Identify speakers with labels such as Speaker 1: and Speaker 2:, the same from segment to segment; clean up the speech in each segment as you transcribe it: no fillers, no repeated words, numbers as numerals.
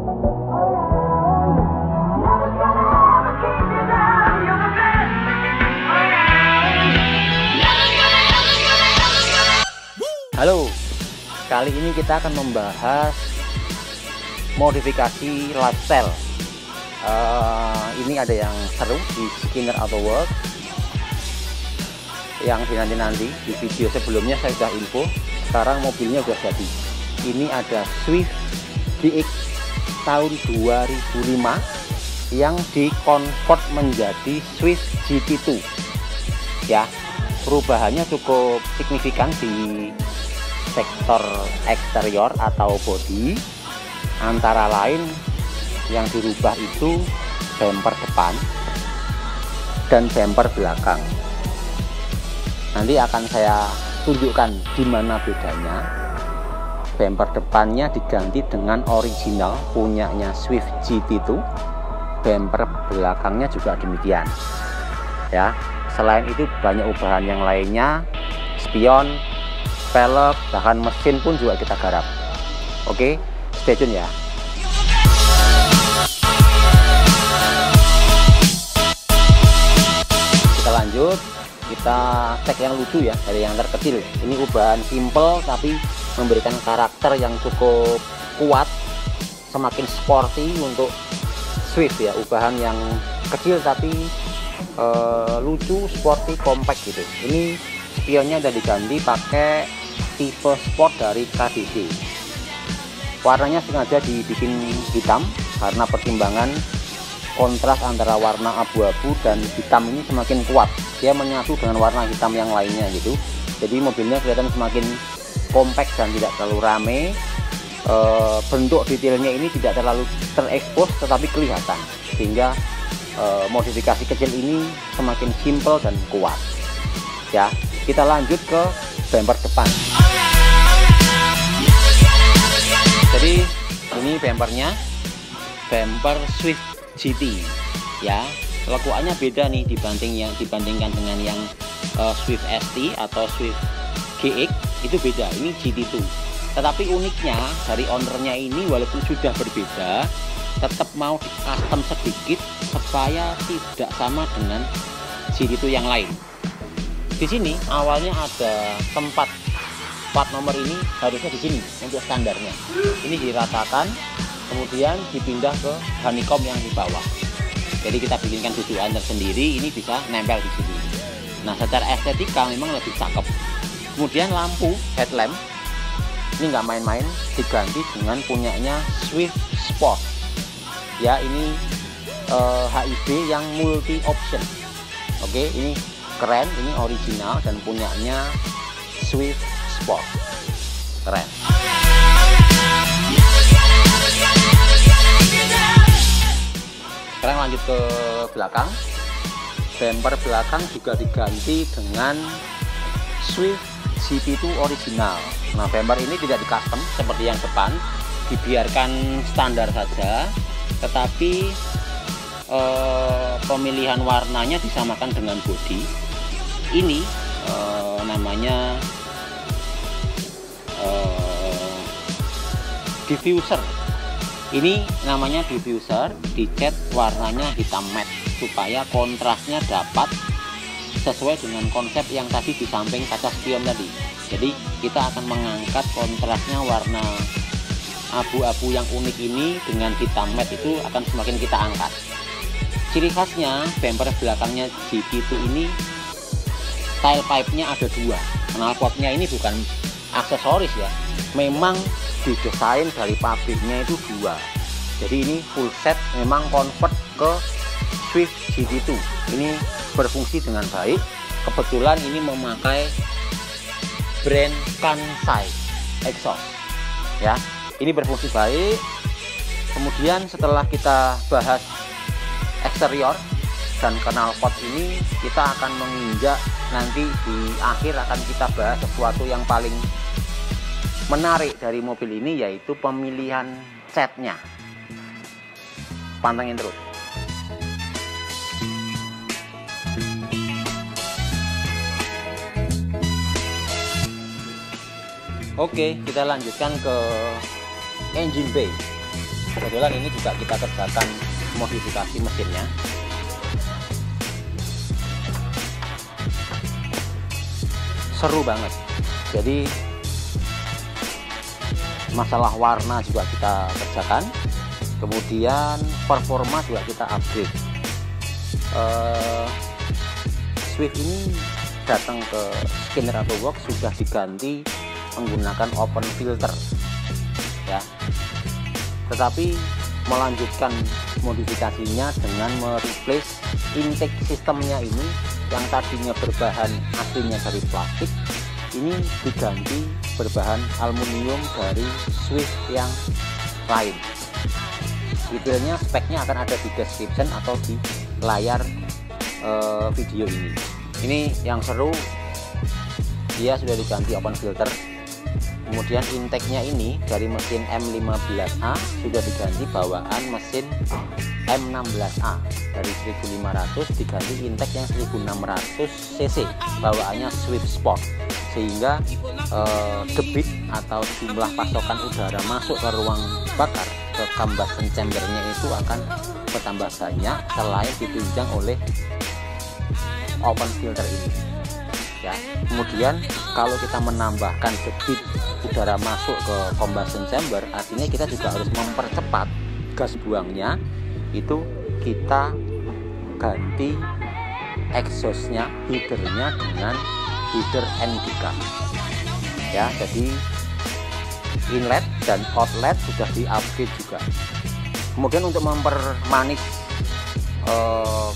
Speaker 1: Halo, kali ini kita akan membahas modifikasi lifestyle. Ini ada yang seru di Skinner Auto Works, yang dinanti-nanti. Di video sebelumnya saya sudah info, sekarang mobilnya sudah jadi. Ini ada Swift GX tahun 2005 yang dikonvert menjadi Swift GT2 ya. Perubahannya cukup signifikan di sektor eksterior atau bodi. Antara lain yang dirubah itu bumper depan dan bumper belakang. Nanti akan saya tunjukkan di mana bedanya. Bumper depannya diganti dengan original punyanya Swift GT2. Bumper belakangnya juga demikian. Ya, selain itu banyak ubahan yang lainnya, spion, velg, bahkan mesin pun juga kita garap. Oke, stay tune ya. Kita lanjut, kita cek yang lucu ya, dari yang terkecil. Ini ubahan simple tapi memberikan karakter yang cukup kuat, semakin sporty untuk Swift ya. Ubahan yang kecil tapi lucu, sporty, compact gitu. Ini spionnya udah diganti pakai tipe sport dari KDC. Warnanya sengaja dibikin hitam karena pertimbangan kontras antara warna abu-abu dan hitam ini semakin kuat. Dia menyatu dengan warna hitam yang lainnya gitu. Jadi mobilnya kelihatan semakin compact dan tidak terlalu rame. Bentuk detailnya ini tidak terlalu terekspos tetapi kelihatan, sehingga modifikasi kecil ini semakin simple dan kuat ya. Kita lanjut ke bumper depan. Jadi ini bumpernya, bumper Swift GT ya. Lekuannya beda nih dibandingkan dengan yang Swift ST atau Swift GX, itu beda. Ini GT2. Tetapi uniknya dari ownernya ini, walaupun sudah berbeda, tetap mau di custom sedikit supaya tidak sama dengan GT2 yang lain. Di sini awalnya ada tempat plat nomor ini harusnya di sini untuk standarnya. Ini diratakan, kemudian dipindah ke honeycomb yang di bawah. Jadi kita bikinkan tujuan tersendiri, ini bisa nempel di sini. Nah, secara estetika memang lebih cakep. Kemudian lampu headlamp ini nggak main-main, diganti dengan punyanya Swift Sport. Ya, ini HID yang multi option. Oke, ini keren, ini original dan punyanya Swift Sport. Keren. Sekarang lanjut ke belakang. Bumper belakang juga diganti dengan Swift GT2 original. Nah, bumper ini tidak di custom seperti yang depan, dibiarkan standar saja, tetapi pemilihan warnanya disamakan dengan bodi. Ini namanya diffuser. Ini namanya diffuser, dicat warnanya hitam matte supaya kontrasnya dapat sesuai dengan konsep yang tadi di samping kaca spion tadi. Jadi kita akan mengangkat kontrasnya, warna abu-abu yang unik ini dengan hitam matte itu akan semakin kita angkat. Ciri khasnya bumper belakangnya GT2 ini tailpipe-nya ada dua. Knalpotnya ini bukan aksesoris ya, memang didesain dari pabriknya itu dua. Jadi ini full set, memang convert ke Swift GT2. Ini berfungsi dengan baik. Kebetulan ini memakai brand Kansai exhaust ya. Ini berfungsi baik. Kemudian setelah kita bahas eksterior dan knalpot ini, kita akan menginjak, nanti di akhir akan kita bahas sesuatu yang paling menarik dari mobil ini, yaitu pemilihan catnya. Pantengin terus. Oke, kita lanjutkan ke engine bay. Kebetulan ini juga kita kerjakan modifikasi mesinnya. Seru banget. Jadi masalah warna juga kita kerjakan, kemudian performa juga kita upgrade. Swift ini datang ke Skinner Auto Works sudah diganti menggunakan open filter ya, tetapi melanjutkan modifikasinya dengan mereplace intake sistemnya ini yang tadinya berbahan aslinya dari plastik, ini diganti berbahan aluminium dari Swift yang lain. Detailnya, speknya akan ada di description atau di layar video ini. Ini yang seru, dia sudah diganti open filter. Kemudian intake-nya ini dari mesin M15A sudah diganti bawaan mesin M16A, dari 1500 diganti intake yang 1600 cc bawaannya Swift Sport, sehingga debit atau jumlah pasokan udara masuk ke ruang bakar, ke combustion chambernya itu akan bertambah banyak selain ditunjang oleh open filter ini ya. Kemudian kalau kita menambahkan debit udara masuk ke combustion chamber, artinya kita juga harus mempercepat gas buangnya. Itu kita ganti exhaustnya, headernya dengan header NDK ya. Jadi inlet dan outlet sudah di upgrade juga. Kemudian untuk mempermanis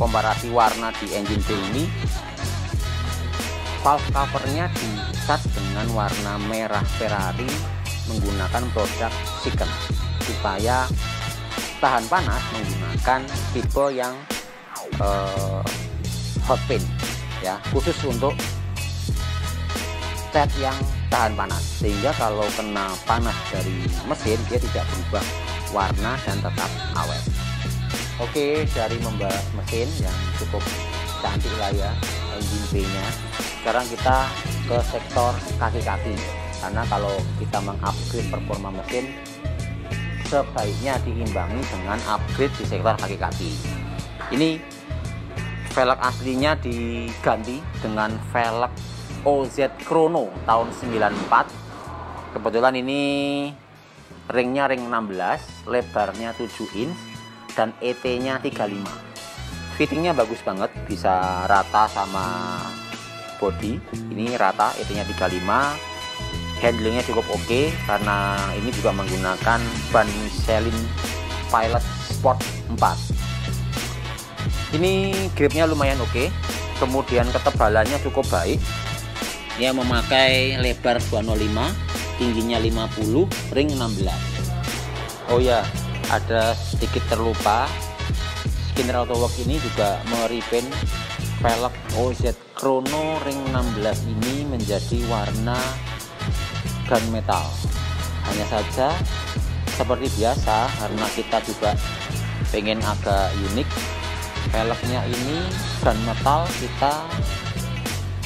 Speaker 1: komparasi warna di engine bay ini, valve covernya dicat dengan warna merah Ferrari menggunakan produk Siken supaya tahan panas menggunakan tipe yang hot paint ya, khusus untuk cat yang tahan panas, sehingga kalau kena panas dari mesin dia tidak berubah warna dan tetap awet. Oke, dari membahas mesin yang cukup cantik lah ya engine bay-nya, sekarang kita ke sektor kaki-kaki, karena kalau kita mengupgrade performa mesin sebaiknya diimbangi dengan upgrade di sektor kaki-kaki. Ini velg aslinya diganti dengan velg OZ Chrono tahun 94. Kebetulan ini ringnya ring 16, lebarnya 7 inch dan ET-nya 35. Fittingnya bagus banget, bisa rata sama body. Ini rata, ET-nya 35. Handlingnya cukup oke karena ini juga menggunakan ban Michelin Pilot Sport 4. Ini gripnya lumayan oke, kemudian ketebalannya cukup baik. Dia memakai lebar 205, tingginya 50, ring 16. Oh ya, ada sedikit terlupa, Skinner Auto Works ini juga merepaint velg OZ Chrono ring 16 ini menjadi warna gunmetal. Hanya saja seperti biasa, karena kita juga pengen agak unik, velgnya ini gunmetal kita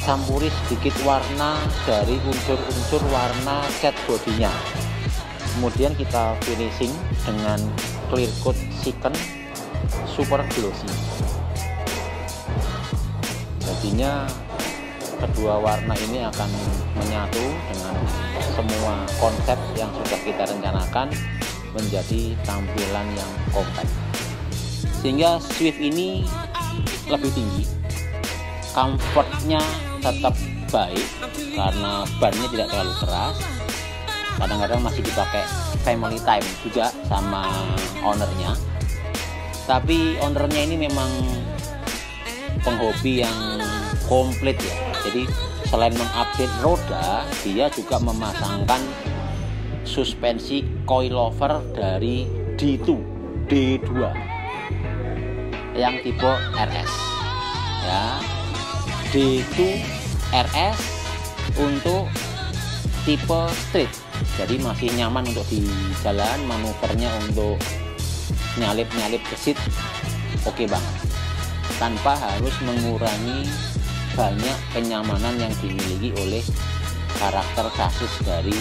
Speaker 1: campuri sedikit warna dari unsur-unsur warna cat bodinya. Kemudian kita finishing dengan clear coat Siken super glossy. Jadinya kedua warna ini akan menyatu dengan semua konsep yang sudah kita rencanakan menjadi tampilan yang compact, sehingga Swift ini lebih tinggi, comfortnya tetap baik karena bannya tidak terlalu keras. Kadang-kadang masih dipakai family time juga sama ownernya, tapi ownernya ini memang penghobi yang komplit ya. Jadi selain mengupdate roda, dia juga memasangkan suspensi coilover dari D2 yang tipe RS ya. D2 RS untuk tipe street, jadi masih nyaman untuk di jalan, manuvernya untuk nyalip-nyalip gesit oke banget, tanpa harus mengurangi banyak kenyamanan yang dimiliki oleh karakter chassis dari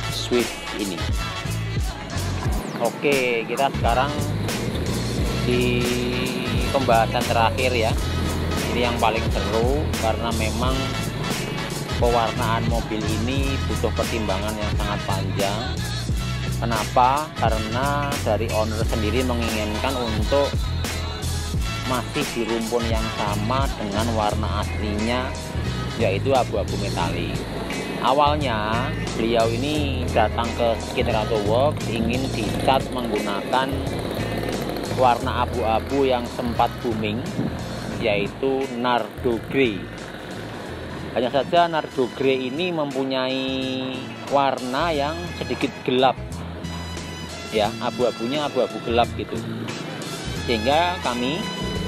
Speaker 1: Swift ini. Oke, kita sekarang di pembahasan terakhir ya. Ini yang paling seru karena memang pewarnaan mobil ini butuh pertimbangan yang sangat panjang. Kenapa? Karena dari owner sendiri menginginkan untuk masih di rumpun yang sama dengan warna aslinya, yaitu abu-abu metalik. Awalnya beliau ini datang ke Skid Auto Works ingin dicat menggunakan warna abu-abu yang sempat booming, yaitu Nardo Grey. Hanya saja Nardo Grey ini mempunyai warna yang sedikit gelap ya, abu-abunya abu-abu gelap gitu, sehingga kami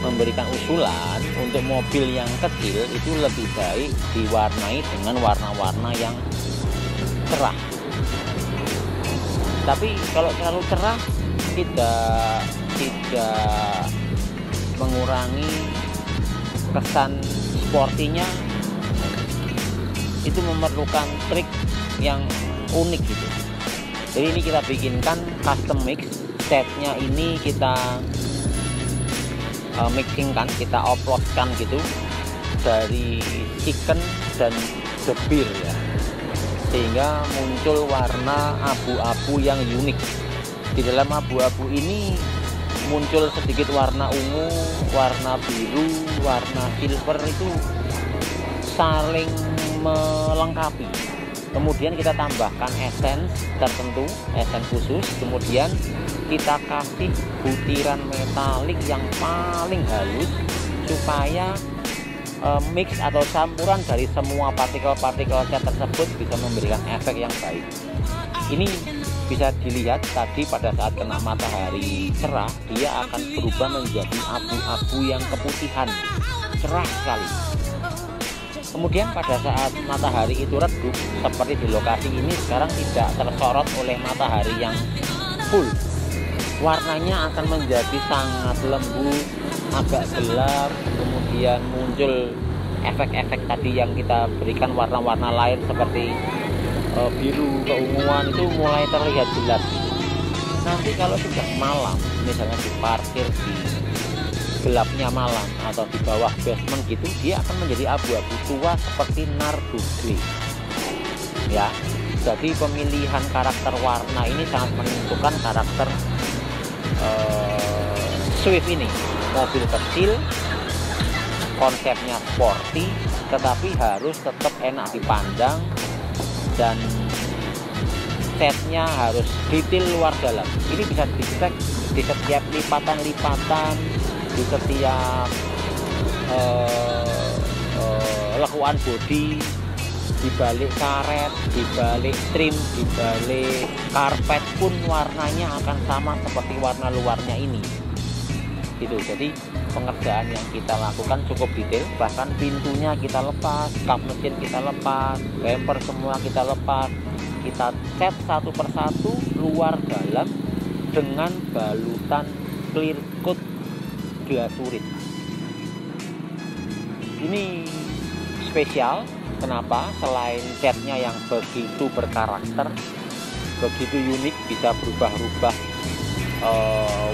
Speaker 1: memberikan usulan untuk mobil yang kecil itu lebih baik diwarnai dengan warna-warna yang cerah. Tapi kalau terlalu cerah tidak mengurangi kesan sportinya, itu memerlukan trik yang unik gitu. Jadi ini kita bikinkan custom mix, setnya ini kita mixingkan, kita oploskan gitu dari chicken dan debil ya, sehingga muncul warna abu-abu yang unik. Di dalam abu-abu ini muncul sedikit warna ungu, warna biru, warna silver, itu saling melengkapi. Kemudian kita tambahkan essence tertentu, essence khusus. Kemudian kita kasih butiran metalik yang paling halus supaya mix atau campuran dari semua partikel-partikel cat tersebut bisa memberikan efek yang baik. Ini bisa dilihat tadi pada saat kena matahari cerah, dia akan berubah menjadi abu-abu yang keputihan, cerah sekali. Kemudian pada saat matahari itu redup, seperti di lokasi ini sekarang tidak tersorot oleh matahari yang full, warnanya akan menjadi sangat lembut, agak gelap. Kemudian muncul efek-efek tadi yang kita berikan, warna-warna lain seperti biru, keunguan, itu mulai terlihat jelas. Nanti kalau sudah malam, misalnya diparkir di gelapnya malam atau di bawah basement gitu, dia akan menjadi abu-abu tua seperti Nardo Grey ya. Jadi pemilihan karakter warna ini sangat menentukan karakter Swift ini. Mobil kecil, konsepnya sporty, tetapi harus tetap enak dipandang, dan setnya harus detail luar dalam. Ini bisa dicek di setiap lipatan-lipatan, di setiap lekuan bodi, di balik karet, di balik trim, di balik karpet pun warnanya akan sama seperti warna luarnya ini gitu. Jadi pengerjaan yang kita lakukan cukup detail, bahkan pintunya kita lepas, kap mesin kita lepas, bumper semua kita lepas, kita cat satu persatu luar dalam dengan balutan clear coat glasurit. Ini spesial. Kenapa? Selain catnya yang begitu berkarakter, begitu unik, bisa berubah-ubah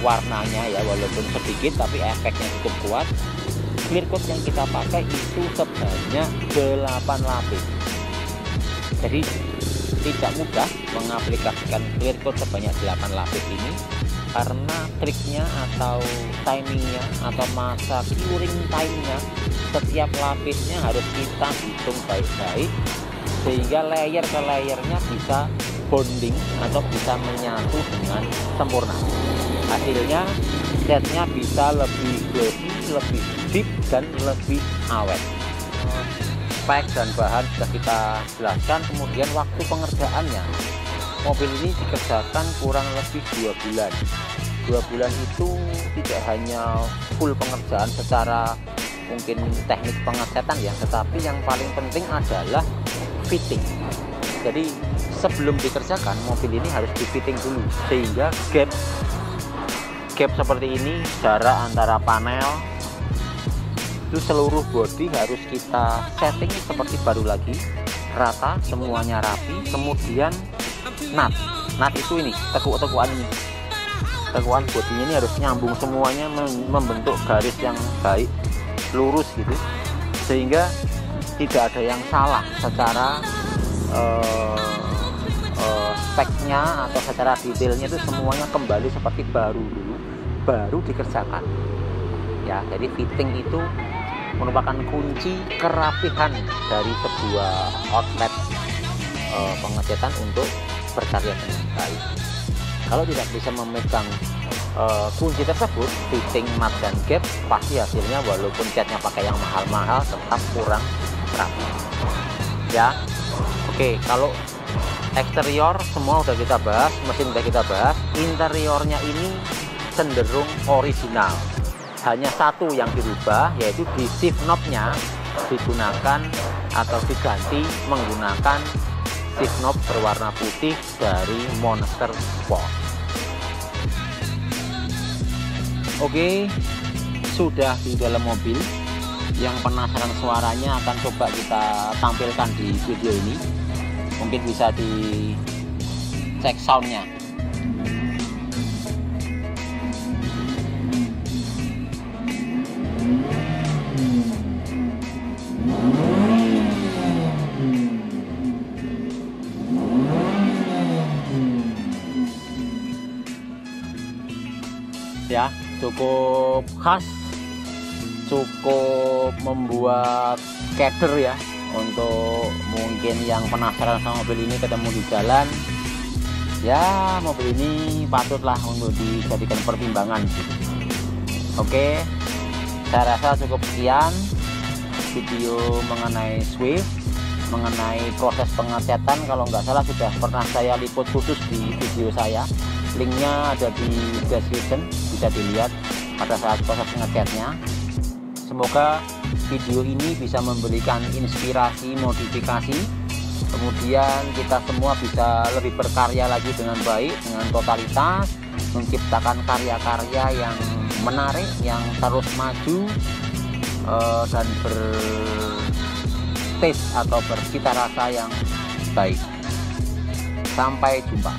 Speaker 1: warnanya ya, walaupun sedikit tapi efeknya cukup kuat. Clear coat yang kita pakai itu sebanyak 8 lapis. Jadi tidak mudah mengaplikasikan clear coat sebanyak 8 lapis ini, karena triknya atau timingnya atau masa curing time-nya, setiap lapisnya harus kita hitung baik-baik sehingga layer ke layernya bisa bonding atau bisa menyatu dengan sempurna. Hasilnya setnya bisa lebih glossy, lebih deep, dan lebih awet. Spek dan bahan sudah kita jelaskan. Kemudian waktu pengerjaannya, mobil ini dikerjakan kurang lebih 2 bulan. 2 bulan itu tidak hanya full pengerjaan secara mungkin teknik pengecetan ya, tetapi yang paling penting adalah fitting. Jadi sebelum dikerjakan, mobil ini harus di fitting dulu, sehingga gap seperti ini, jarak antara panel itu seluruh bodi harus kita setting seperti baru lagi, rata, semuanya rapi. Kemudian nut itu ini, tekuk-tekukan ini kekuatan bodinya ini harus nyambung semuanya, membentuk garis yang baik, lurus gitu, sehingga tidak ada yang salah secara speknya atau secara detailnya, itu semuanya kembali seperti baru dulu, baru dikerjakan ya. Jadi fitting itu merupakan kunci kerapihan dari sebuah outlet pengecetan untuk berkarya dengan baik. Kalau tidak bisa memegang kunci tersebut, fitting, mat, dan gap, pasti hasilnya walaupun catnya pakai yang mahal-mahal tetap kurang rapi ya. Oke, kalau eksterior semua udah kita bahas, mesin udah kita bahas. Interiornya ini cenderung original, hanya satu yang dirubah, yaitu di shift knobnya digunakan atau diganti menggunakan shift knob berwarna putih dari Monster Sport. Oke, sudah di dalam mobil. Yang penasaran suaranya akan coba kita tampilkan di video ini. Mungkin bisa dicek soundnya. Ya, cukup khas, cukup membuat keder ya, untuk mungkin yang penasaran sama mobil ini ketemu di jalan ya. Mobil ini patutlah untuk dijadikan pertimbangan. Oke, saya rasa cukup sekian video mengenai Swift, mengenai proses pengecetan. Kalau nggak salah sudah pernah saya liput khusus di video saya, linknya ada di description, bisa dilihat pada saat proses ngecatnya. Semoga video ini bisa memberikan inspirasi modifikasi, kemudian kita semua bisa lebih berkarya lagi dengan baik, dengan totalitas, menciptakan karya-karya yang menarik, yang terus maju dan bertaste atau bercita rasa yang baik. Sampai jumpa.